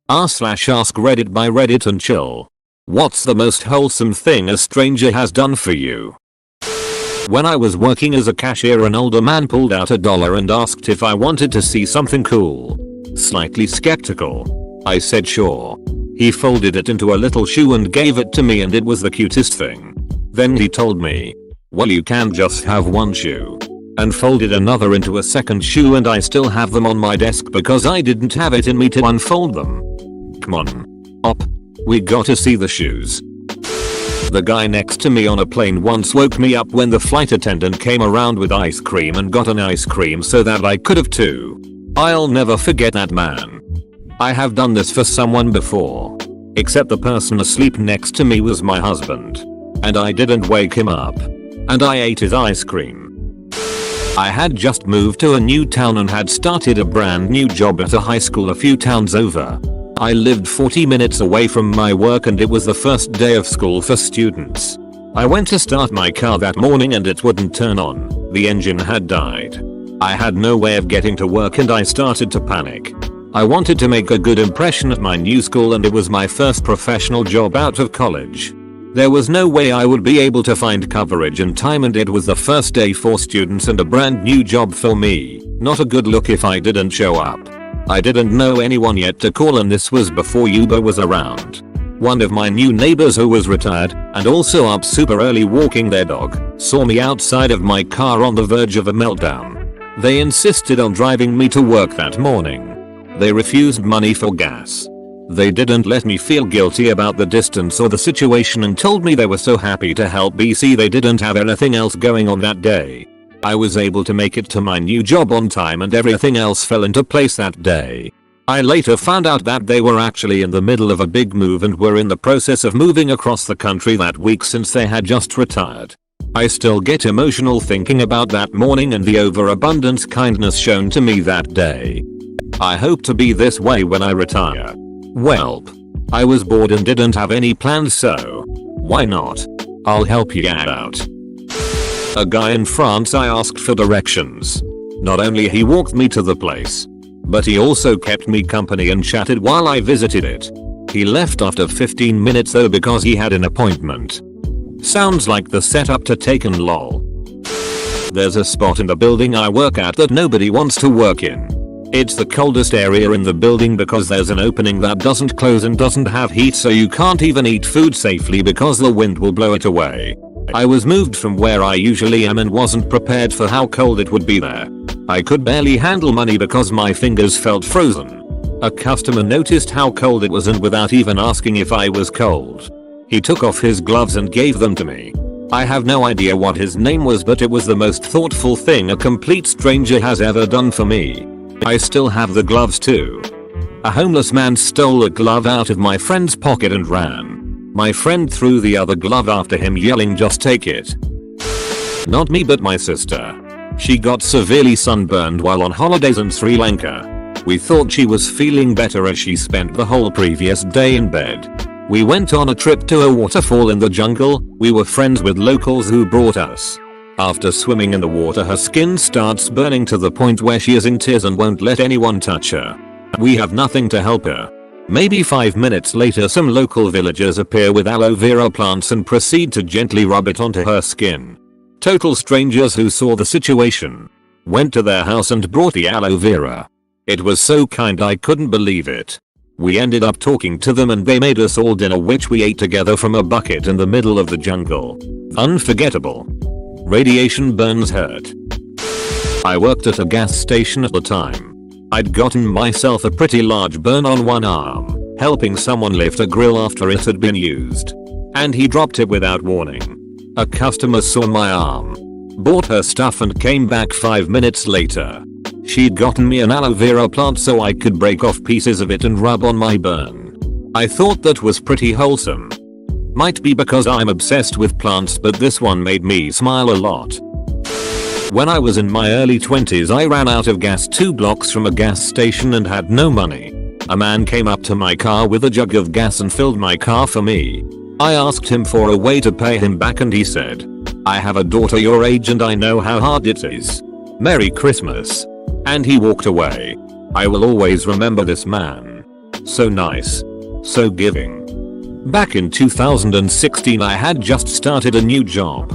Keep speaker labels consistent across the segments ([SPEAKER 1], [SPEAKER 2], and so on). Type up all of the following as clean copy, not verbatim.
[SPEAKER 1] r/Askreddit by Reddit and chill. What's the most wholesome thing a stranger has done for you? When I was working as a cashier, an older man pulled out $1 and asked if I wanted to see something cool. Slightly skeptical, I said sure. He folded it into a little shoe and gave it to me, and it was the cutest thing. Then he told me, well, you can't just have one shoe. And folded another into a second shoe, and I still have them on my desk because I didn't have it in me to unfold them. Come on. Op. We got to see the shoes. The guy next to me on a plane once woke me up when the flight attendant came around with ice cream and got an ice cream so that I could have too. I'll never forget that man. I have done this for someone before. Except the person asleep next to me was my husband. And I didn't wake him up. And I ate his ice cream. I had just moved to a new town and had started a brand new job at a high school a few towns over. I lived 40 minutes away from my work and it was the first day of school for students. I went to start my car that morning and it wouldn't turn on. The engine had died. I had no way of getting to work and I started to panic. I wanted to make a good impression at my new school and it was my first professional job out of college. There was no way I would be able to find coverage in time, and it was the first day for students and a brand new job for me. Not a good look if I didn't show up. I didn't know anyone yet to call, and this was before Uber was around. One of my new neighbors, who was retired and also up super early walking their dog, saw me outside of my car on the verge of a meltdown. They insisted on driving me to work that morning. They refused money for gas. They didn't let me feel guilty about the distance or the situation and told me they were so happy to help BC they didn't have anything else going on that day. I was able to make it to my new job on time and everything else fell into place that day. I later found out that they were actually in the middle of a big move and were in the process of moving across the country that week since they had just retired. I still get emotional thinking about that morning and the overabundant kindness shown to me that day. I hope to be this way when I retire. Welp. I was bored and didn't have any plans, so why not? I'll help you out. A guy in France, I asked for directions. Not only he walked me to the place, but he also kept me company and chatted while I visited it. He left after 15 minutes though because he had an appointment. Sounds like the setup to Taken lol. There's a spot in the building I work at that nobody wants to work in. It's the coldest area in the building because there's an opening that doesn't close and doesn't have heat, so you can't even eat food safely because the wind will blow it away. I was moved from where I usually am and wasn't prepared for how cold it would be there. I could barely handle money because my fingers felt frozen. A customer noticed how cold it was and without even asking if I was cold, he took off his gloves and gave them to me. I have no idea what his name was, but it was the most thoughtful thing a complete stranger has ever done for me. I still have the gloves too. A homeless man stole a glove out of my friend's pocket and ran. My friend threw the other glove after him, yelling, "Just take it." Not me, but my sister. She got severely sunburned while on holidays in Sri Lanka. We thought she was feeling better as she spent the whole previous day in bed. We went on a trip to a waterfall in the jungle. We were friends with locals who brought us. After swimming in the water, her skin starts burning to the point where she is in tears and won't let anyone touch her. We have nothing to help her. Maybe 5 minutes later, some local villagers appear with aloe vera plants and proceed to gently rub it onto her skin. Total strangers who saw the situation went to their house and brought the aloe vera. It was so kind, I couldn't believe it. We ended up talking to them and they made us all dinner, which we ate together from a bucket in the middle of the jungle. Unforgettable. Radiation burns hurt. I worked at a gas station at the time. I'd gotten myself a pretty large burn on one arm, helping someone lift a grill after it had been used. And he dropped it without warning. A customer saw my arm, bought her stuff and came back 5 minutes later. She'd gotten me an aloe vera plant so I could break off pieces of it and rub on my burn. I thought that was pretty wholesome. Might be because I'm obsessed with plants, but this one made me smile a lot. When I was in my early 20s, I ran out of gas 2 blocks from a gas station and had no money. A man came up to my car with a jug of gas and filled my car for me. I asked him for a way to pay him back and he said, "I have a daughter your age and I know how hard it is. Merry Christmas." And he walked away. I will always remember this man. So nice. So giving. Back in 2016 I had just started a new job,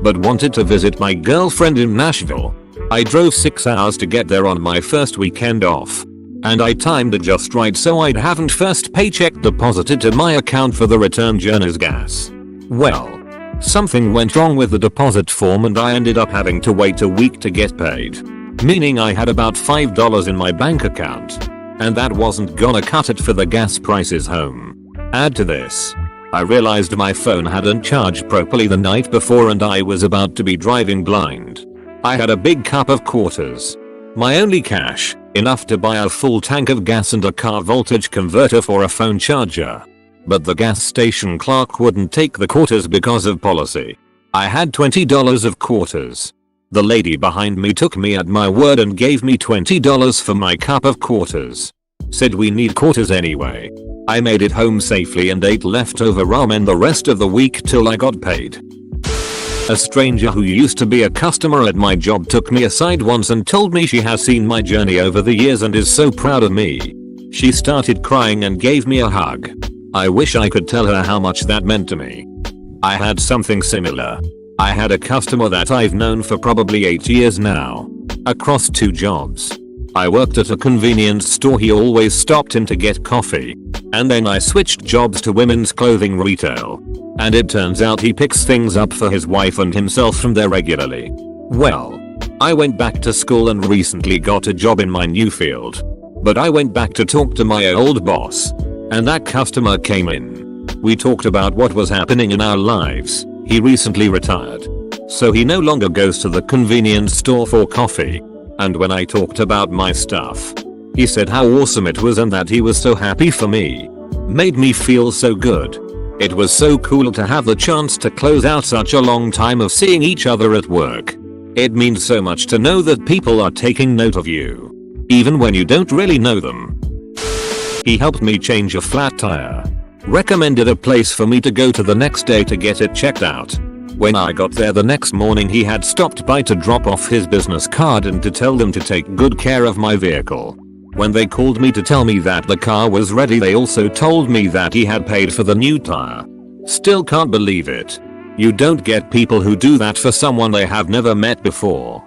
[SPEAKER 1] but wanted to visit my girlfriend in Nashville. I drove 6 hours to get there on my first weekend off, and I timed it just right so I'd haven't first paycheck deposited to my account for the return journey's gas. Well, something went wrong with the deposit form and I ended up having to wait a week to get paid, meaning I had about $5 in my bank account, and that wasn't gonna cut it for the gas prices home. Add to this, I realized my phone hadn't charged properly the night before and I was about to be driving blind. I had a big cup of quarters, my only cash, enough to buy a full tank of gas and a car voltage converter for a phone charger. But the gas station clerk wouldn't take the quarters because of policy. I had $20 of quarters. The lady behind me took me at my word and gave me $20 for my cup of quarters. Said we need quarters anyway. I made it home safely and ate leftover ramen the rest of the week till I got paid. A stranger who used to be a customer at my job took me aside once and told me she has seen my journey over the years and is so proud of me. She started crying and gave me a hug. I wish I could tell her how much that meant to me. I had something similar. I had a customer that I've known for probably 8 years now. Across 2 jobs. I worked at a convenience store. He always stopped in to get coffee. And then I switched jobs to women's clothing retail. And it turns out he picks things up for his wife and himself from there regularly. Well, I went back to school and recently got a job in my new field. But I went back to talk to my old boss. And that customer came in. We talked about what was happening in our lives. He recently retired, so he no longer goes to the convenience store for coffee. And when I talked about my stuff, he said how awesome it was and that he was so happy for me. Made me feel so good. It was so cool to have the chance to close out such a long time of seeing each other at work. It means so much to know that people are taking note of you, even when you don't really know them. He helped me change a flat tire. Recommended a place for me to go to the next day to get it checked out. When I got there the next morning he had stopped by to drop off his business card and to tell them to take good care of my vehicle. When they called me to tell me that the car was ready they also told me that he had paid for the new tire. Still can't believe it. You don't get people who do that for someone they have never met before.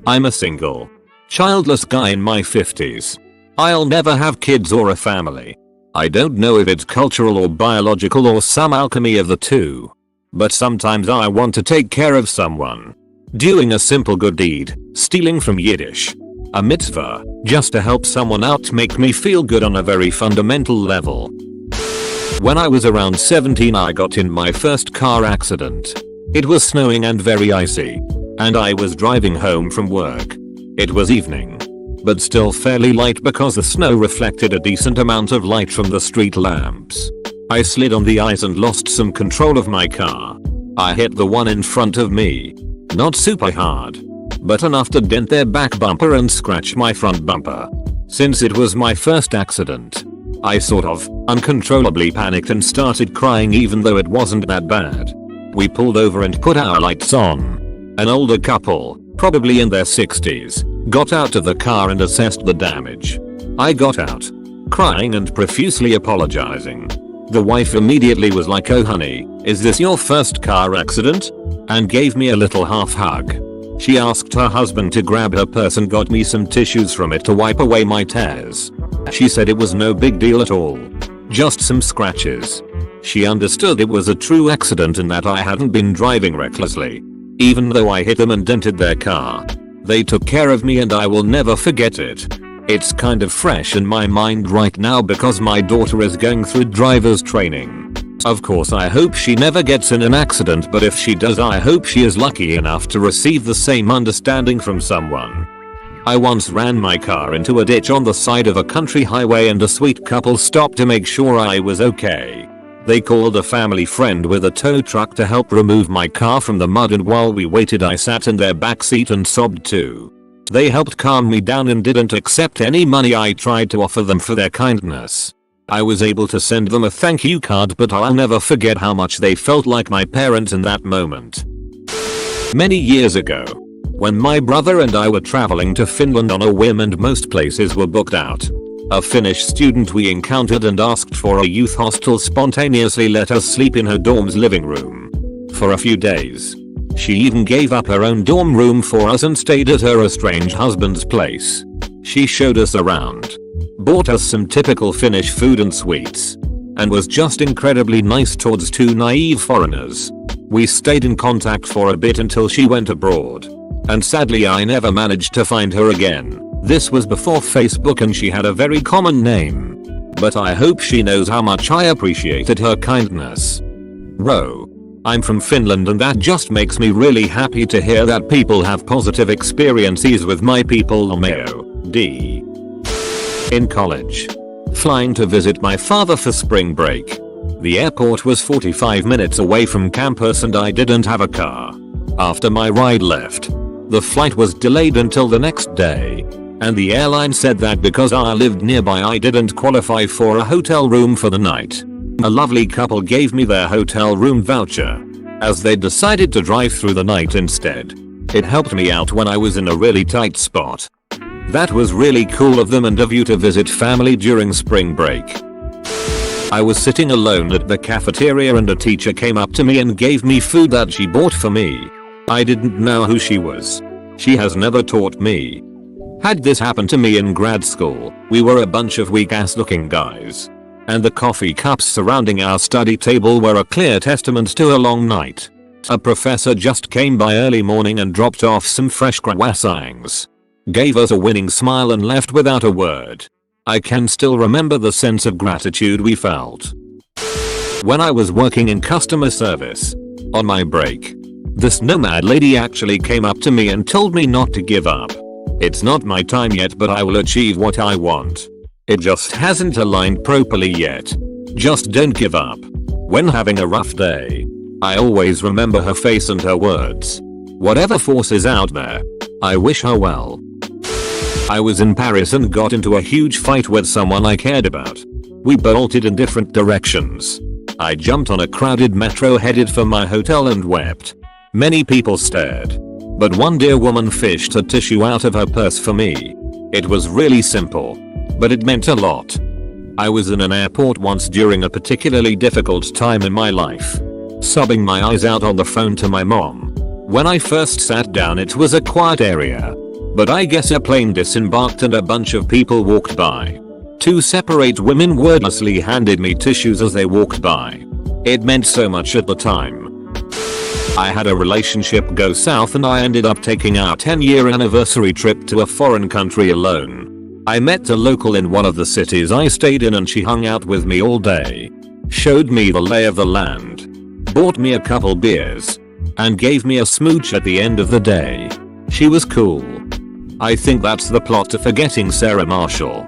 [SPEAKER 1] I'm a single, childless guy in my 50s. I'll never have kids or a family. I don't know if it's cultural or biological or some alchemy of the two. But sometimes I want to take care of someone. Doing a simple good deed, stealing from Yiddish, a mitzvah, just to help someone out make me feel good on a very fundamental level. When I was around 17 I got in my first car accident. It was snowing and very icy. And I was driving home from work. It was evening, but still fairly light because the snow reflected a decent amount of light from the street lamps. I slid on the ice and lost some control of my car. I hit the one in front of me. Not super hard, but enough to dent their back bumper and scratch my front bumper. Since it was my first accident, I sort of uncontrollably panicked and started crying even though it wasn't that bad. We pulled over and put our lights on. An older couple, probably in their 60s, got out of the car and assessed the damage. I got out, crying and profusely apologizing. The wife immediately was like, "Oh honey, is this your first car accident?" and gave me a little half hug. She asked her husband to grab her purse and got me some tissues from it to wipe away my tears. She said it was no big deal at all. Just some scratches. She understood it was a true accident and that I hadn't been driving recklessly. Even though I hit them and dented their car. They took care of me and I will never forget it. It's kind of fresh in my mind right now because my daughter is going through driver's training. Of course I hope she never gets in an accident, but if she does I hope she is lucky enough to receive the same understanding from someone. I once ran my car into a ditch on the side of a country highway and a sweet couple stopped to make sure I was okay. They called a family friend with a tow truck to help remove my car from the mud, and while we waited I sat in their backseat and sobbed too. They helped calm me down and didn't accept any money I tried to offer them for their kindness. I was able to send them a thank you card, but I'll never forget how much they felt like my parents in that moment. Many years ago, when my brother and I were traveling to Finland on a whim and most places were booked out, A Finnish student we encountered and asked for a youth hostel spontaneously let us sleep in her dorm's living room for a few days. She even gave up her own dorm room for us and stayed at her estranged husband's place. She showed us around, bought us some typical Finnish food and sweets, and was just incredibly nice towards two naive foreigners. We stayed in contact for a bit until she went abroad, and sadly I never managed to find her again. This was before Facebook and she had a very common name, but I hope she knows how much I appreciated her kindness. Ro. I'm from Finland and that just makes me really happy to hear that people have positive experiences with my people. Lomeo. D. In college. Flying to visit my father for spring break. The airport was 45 minutes away from campus and I didn't have a car. After my ride left, the flight was delayed until the next day, and the airline said that because I lived nearby I didn't qualify for a hotel room for the night. A lovely couple gave me their hotel room voucher, as they decided to drive through the night instead. It helped me out when I was in a really tight spot. That was really cool of them and of you to visit family during spring break. I was sitting alone at the cafeteria and a teacher came up to me and gave me food that she bought for me. I didn't know who she was. She has never taught me. Had this happened to me in grad school, we were a bunch of weak ass looking guys, and the coffee cups surrounding our study table were a clear testament to a long night. A professor just came by early morning and dropped off some fresh croissants, gave us a winning smile and left without a word. I can still remember the sense of gratitude we felt. When I was working in customer service, on my break, this nomad lady actually came up to me and told me not to give up. It's not my time yet, but I will achieve what I want. It just hasn't aligned properly yet. Just don't give up. When having a rough day, I always remember her face and her words. Whatever force is out there, I wish her well. I was in Paris and got into a huge fight with someone I cared about. We bolted in different directions. I jumped on a crowded metro headed for my hotel and wept. Many people stared, but one dear woman fished a tissue out of her purse for me. It was really simple, but it meant a lot. I was in an airport once during a particularly difficult time in my life, sobbing my eyes out on the phone to my mom. When I first sat down it was a quiet area, but I guess a plane disembarked and a bunch of people walked by. Two separate women wordlessly handed me tissues as they walked by. It meant so much at the time. I had a relationship go south and I ended up taking our 10-year anniversary trip to a foreign country alone. I met a local in one of the cities I stayed in and she hung out with me all day, showed me the lay of the land, bought me a couple beers, and gave me a smooch at the end of the day. She was cool. I think that's the plot to Forgetting Sarah Marshall.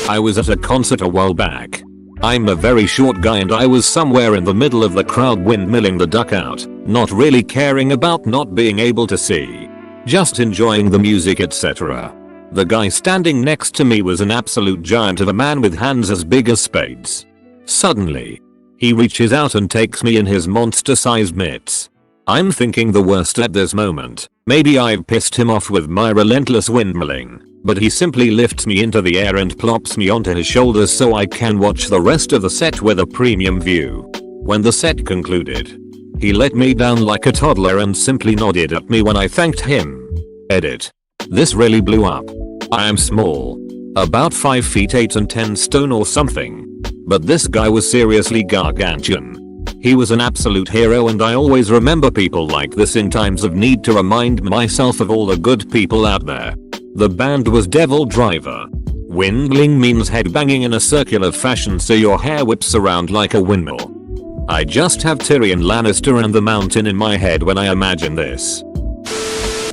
[SPEAKER 1] I was at a concert a while back. I'm a very short guy and I was somewhere in the middle of the crowd windmilling the duck out, not really caring about not being able to see, just enjoying the music, etc. The guy standing next to me was an absolute giant of a man with hands as big as spades. Suddenly, he reaches out and takes me in his monster-sized mitts. I'm thinking the worst at this moment. Maybe I've pissed him off with my relentless windmilling, but he simply lifts me into the air and plops me onto his shoulders so I can watch the rest of the set with a premium view. When the set concluded, he let me down like a toddler and simply nodded at me when I thanked him. Edit. This really blew up. I am small, about 5 feet 8 and 10 stone or something, but this guy was seriously gargantuan. He was an absolute hero and I always remember people like this in times of need to remind myself of all the good people out there. The band was Devil Driver. Windmilling means headbanging in a circular fashion so your hair whips around like a windmill. I just have Tyrion Lannister and the mountain in my head when I imagine this.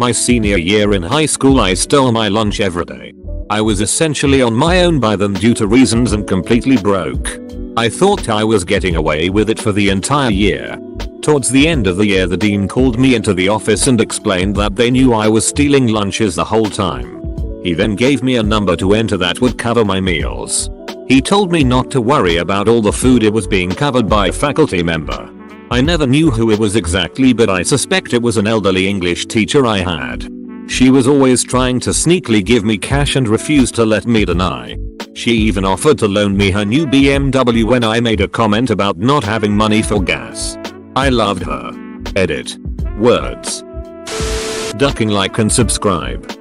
[SPEAKER 1] My senior year in high school I stole my lunch every day. I was essentially on my own by then due to reasons and completely broke. I thought I was getting away with it for the entire year. Towards the end of the year the dean called me into the office and explained that they knew I was stealing lunches the whole time. He then gave me a number to enter that would cover my meals. He told me not to worry about all the food, it was being covered by a faculty member. I never knew who it was exactly, but I suspect it was an elderly English teacher I had. She was always trying to sneakily give me cash and refused to let me deny. She even offered to loan me her new BMW when I made a comment about not having money for gas. I loved her. Edit. Words. Ducking like and subscribe.